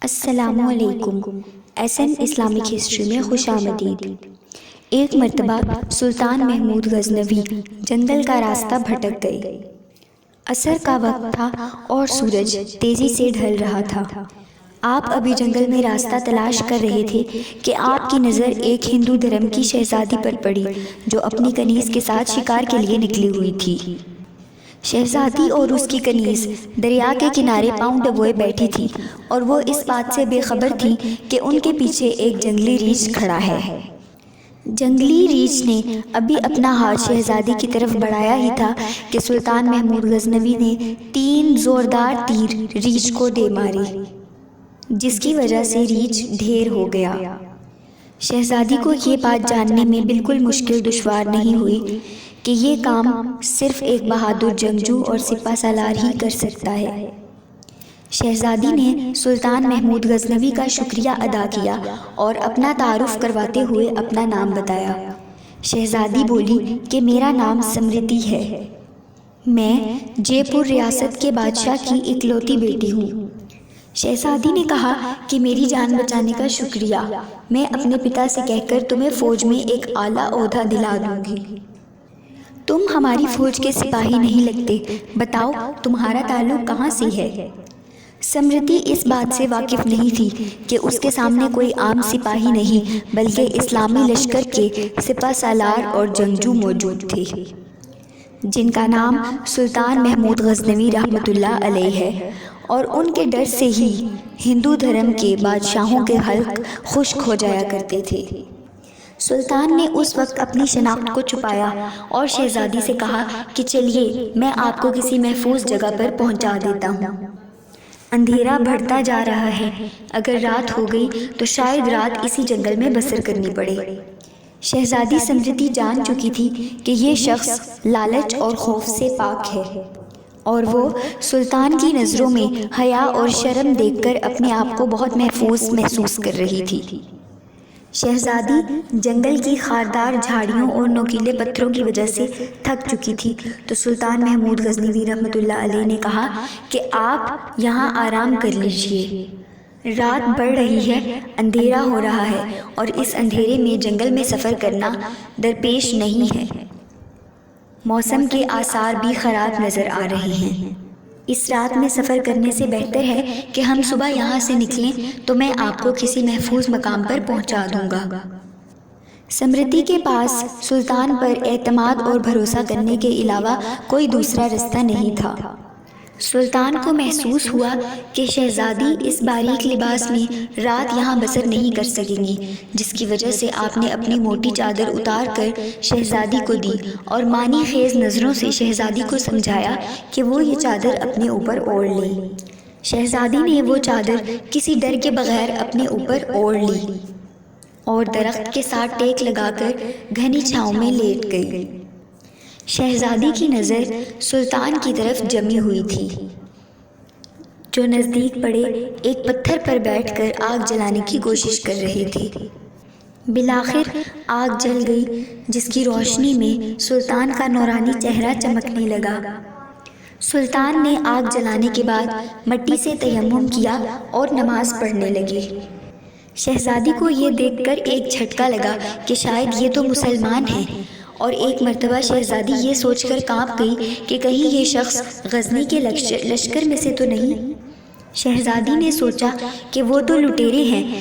السلام علیکم۔ S an Islamic history میں خوش آمدید۔ ایک مرتبہ سلطان محمود غزنوی جنگل کا راستہ بھٹک گئے۔ عصر کا وقت تھا اور سورج تیزی سے ڈھل رہا تھا۔ آپ ابھی جنگل میں راستہ تلاش کر رہے تھے کہ آپ کی نظر ایک ہندو دھرم کی شہزادی پر پڑی جو اپنی کنیز کے ساتھ شکار کے لیے نکلی ہوئی تھی۔ شہزادی اور اس کی کنیز دریا کے کنارے پاؤں ڈبوئے بیٹھی تھی اور وہ اس بات سے بے خبر تھی کہ ان کے پیچھے ایک جنگلی ریچھ کھڑا ہے۔ جنگلی ریچھ نے ابھی اپنا ہاتھ شہزادی کی طرف بڑھایا ہی تھا کہ سلطان محمود غزنوی نے 3 زوردار تیر ریچھ کو دے مارے، جس کی وجہ سے ریچھ ڈھیر ہو گیا۔ شہزادی کو یہ بات جاننے میں بالکل مشکل دشوار نہیں ہوئی کہ یہ کام صرف ایک بہادر جنگجو اور سپہ سالار ہی کر سکتا ہے۔ شہزادی نے سلطان محمود غزنوی کا شکریہ ادا کیا اور اپنا تعارف کرواتے ہوئے اپنا نام بتایا۔ شہزادی بولی کہ میرا نام سمرتی ہے، میں جے پور ریاست کے بادشاہ کی اکلوتی بیٹی ہوں۔ شہزادی نے کہا کہ میری جان بچانے کا شکریہ، میں اپنے پتا سے کہہ کر تمہیں فوج میں ایک اعلیٰ عہدہ دلا دوں گی۔ تم ہماری فوج کے سپاہی نہیں لگتے، بتاؤ تمہارا تعلق کہاں سے ہے؟ سمرتی اس بات سے واقف نہیں تھی کہ اس کے سامنے کوئی عام سپاہی نہیں بلکہ اسلامی لشکر کے سپہ سالار اور جنگجو موجود تھے، جن کا نام سلطان محمود غزنوی رحمۃ اللہ علیہ ہے، اور ان کے ڈر سے ہی ہندو دھرم کے بادشاہوں کے حلق خشک ہو جایا کرتے تھے۔ سلطان نے اس وقت اپنی شناخت کو چھپایا اور شہزادی سے کہا کہ چلیے میں آپ کو کسی محفوظ جگہ پر پہنچا دیتا ہوں۔ اندھیرا بڑھتا جا رہا ہے، اگر رات ہو گئی تو شاید رات اسی جنگل میں بسر کرنی پڑے۔ شہزادی سمرتی جان چکی تھی کہ یہ شخص لالچ اور خوف سے پاک ہے، اور وہ سلطان کی نظروں میں حیا اور شرم دیکھ کر اپنے آپ کو بہت محفوظ محسوس کر رہی تھی۔ شہزادی جنگل کی خاردار جھاڑیوں اور نوکیلے پتھروں کی وجہ سے تھک چکی تھی، تو سلطان محمود غزنوی رحمۃ اللہ علیہ نے کہا کہ آپ یہاں آرام کر لیجیے، رات بڑھ رہی ہے، اندھیرا ہو رہا ہے اور اس اندھیرے میں جنگل میں سفر کرنا درپیش نہیں ہے۔ موسم کے آثار بھی خراب نظر آ رہے ہیں، اس رات میں سفر کرنے سے بہتر ہے کہ ہم صبح یہاں سے نکلیں تو میں آپ کو کسی محفوظ مقام پر پہنچا دوں گا۔ سمرتی کے پاس سلطان پر اعتماد اور بھروسہ کرنے کے علاوہ کوئی دوسرا رستہ نہیں تھا۔ سلطان کو محسوس ہوا کہ شہزادی اس باریک لباس میں رات یہاں بسر نہیں کر سکیں گی، جس کی وجہ سے آپ نے اپنی موٹی چادر اتار کر شہزادی کو دی اور معنی خیز نظروں سے شہزادی کو سمجھایا کہ وہ یہ چادر اپنے اوپر اوڑھ لے۔ شہزادی نے وہ چادر کسی ڈر کے بغیر اپنے اوپر اوڑھ لی اور درخت کے ساتھ ٹیک لگا کر گھنی چھاؤں میں لیٹ گئی۔ شہزادی کی نظر سلطان کی طرف جمی ہوئی تھی، جو نزدیک پڑے ایک پتھر پر بیٹھ کر آگ جلانے کی کوشش کر رہے تھے۔ بالآخر آگ جل گئی، جس کی روشنی میں سلطان کا نورانی چہرہ چمکنے لگا۔ سلطان نے آگ جلانے کے بعد مٹی سے تیمم کیا اور نماز پڑھنے لگے۔ شہزادی کو یہ دیکھ کر ایک جھٹکا لگا کہ شاید یہ تو مسلمان ہیں، اور ایک مرتبہ شہزادی یہ سوچ کر کانپ گئی کہ کہیں یہ شخص غزنی کے لشکر میں سے تو نہیں۔ شہزادی نے سوچا کہ وہ تو لٹیرے ہیں،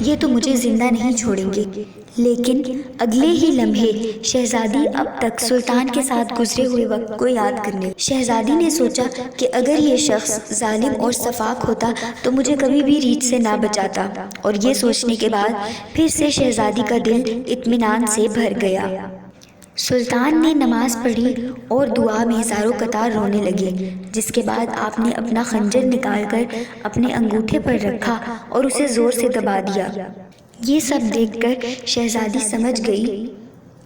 یہ تو مجھے زندہ نہیں چھوڑیں گے۔ لیکن اگلے ہی لمحے شہزادی اب تک سلطان کے ساتھ گزرے ہوئے وقت کو یاد کرنے لگی۔ شہزادی نے سوچا کہ اگر یہ شخص ظالم اور سفاک ہوتا تو مجھے کبھی بھی ریچھ سے نہ بچاتا، اور یہ سوچنے کے بعد پھر سے شہزادی کا دل اطمینان سے بھر گیا۔ سلطان نے نماز پڑھی اور دعا میں زاروں قطار رونے لگے، جس کے بعد آپ نے اپنا خنجر نکال کر اپنے انگوٹھے پر رکھا اور اسے زور سے دبا دیا۔ یہ سب دیکھ کر شہزادی سمجھ گئی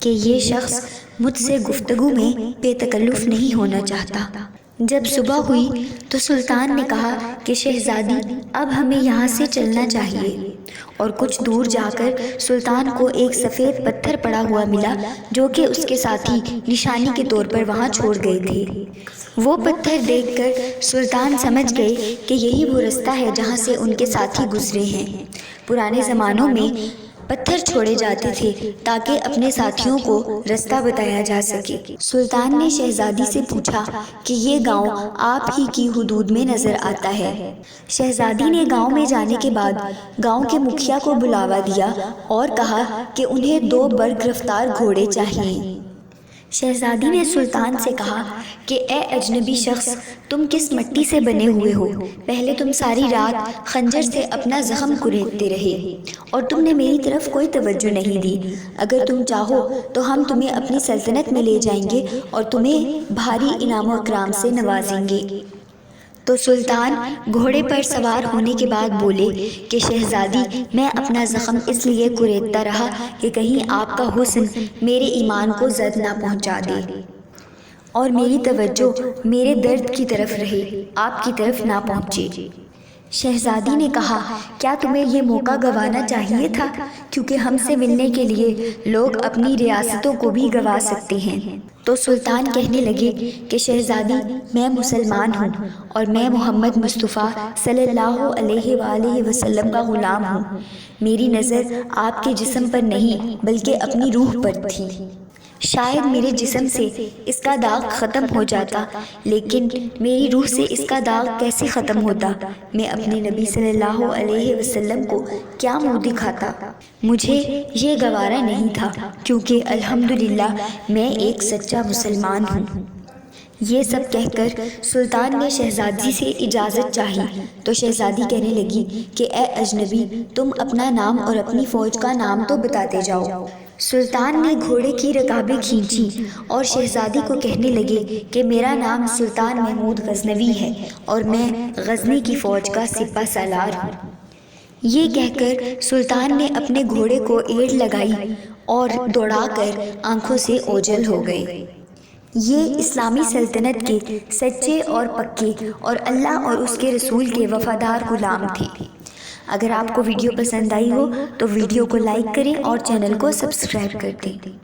کہ یہ شخص مجھ سے گفتگو میں بے تکلف نہیں ہونا چاہتا۔ جب صبح ہوئی تو سلطان نے کہا کہ شہزادی اب ہمیں یہاں سے چلنا چاہیے، اور کچھ دور جا کر سلطان کو ایک سفید پتھر پڑا ہوا ملا جو کہ اس کے ساتھی نشانی کے طور پر وہاں چھوڑ گئے تھے۔ وہ پتھر دیکھ کر سلطان سمجھ گئے کہ یہی وہ رستہ ہے جہاں سے ان کے ساتھی گزرے ہیں۔ پرانے زمانوں میں پتھر چھوڑے جاتے تھے تاکہ اپنے ساتھیوں کو رستہ بتایا جا سکے۔ سلطان نے شہزادی سے پوچھا کہ یہ گاؤں آپ ہی کی حدود میں نظر آتا ہے۔ شہزادی نے گاؤں میں جانے کے بعد گاؤں کے مکھیا کو بلاوا دیا اور کہا کہ انہیں 2 برگرفتار گھوڑے چاہیے۔ شہزادی نے سلطان سے کہا کہ اے اجنبی شخص، تم کس مٹی سے بنے ہوئے ہو؟ پہلے تم ساری رات خنجر سے اپنا زخم کریدتے رہے اور تم نے میری طرف کوئی توجہ نہیں دی۔ اگر تم چاہو تو ہم تمہیں اپنی سلطنت میں لے جائیں گے اور تمہیں بھاری انعام و اکرام سے نوازیں گے۔ تو سلطان گھوڑے پر سوار ہونے کے بعد بولے کہ شہزادی، میں اپنا زخم اس لیے کریدتا رہا کہ کہیں آپ کا حسن میرے ایمان کو زد نہ پہنچا دے اور میری توجہ میرے درد کی طرف رہے، آپ کی طرف نہ پہنچے۔ شہزادی نے کہا، کیا تمہیں یہ موقع گنوانا چاہیے تھا؟ کیونکہ ہم سے ملنے کے لیے لوگ اپنی ریاستوں کو بھی گنوا سکتے ہیں۔ تو سلطان کہنے لگے کہ شہزادی، میں مسلمان ہوں اور میں محمد مصطفیٰ صلی اللہ علیہ وآلہ وسلم کا غلام ہوں۔ میری نظر آپ کے جسم پر نہیں بلکہ اپنی روح پر تھی۔ شاید میرے جسم سے اس کا داغ ختم ہو جاتا، لیکن میری روح سے اس کا داغ کیسے ختم ہوتا؟ میں اپنے نبی صلی اللہ علیہ وسلم کو کیا منہ دکھاتا؟ مجھے یہ گوارا نہیں تھا، کیونکہ الحمدللہ میں ایک سچا مسلمان ہوں۔ یہ سب کہہ کر سلطان نے شہزادی سے اجازت چاہی تو شہزادی کہنے لگی کہ اے اجنبی، تم اپنا نام اور اپنی فوج کا نام تو بتاتے جاؤ۔ سلطان نے گھوڑے کی رکابیں کھینچی اور شہزادی کو کہنے لگے کہ میرا نام سلطان محمود غزنوی ہے اور میں غزنی کی فوج کا سپہ سالار ہوں۔ یہ کہہ کر سلطان نے اپنے گھوڑے کو ایڑ لگائی اور دوڑا کر آنکھوں سے اوجھل ہو گئے۔ یہ اسلامی سلطنت کے سچے اور پکے اور اللہ اور اس کے رسول کے وفادار غلام تھے۔ اگر آپ کو ویڈیو پسند آئی ہو تو ویڈیو کو لائک کریں اور چینل کو سبسکرائب کر دیں۔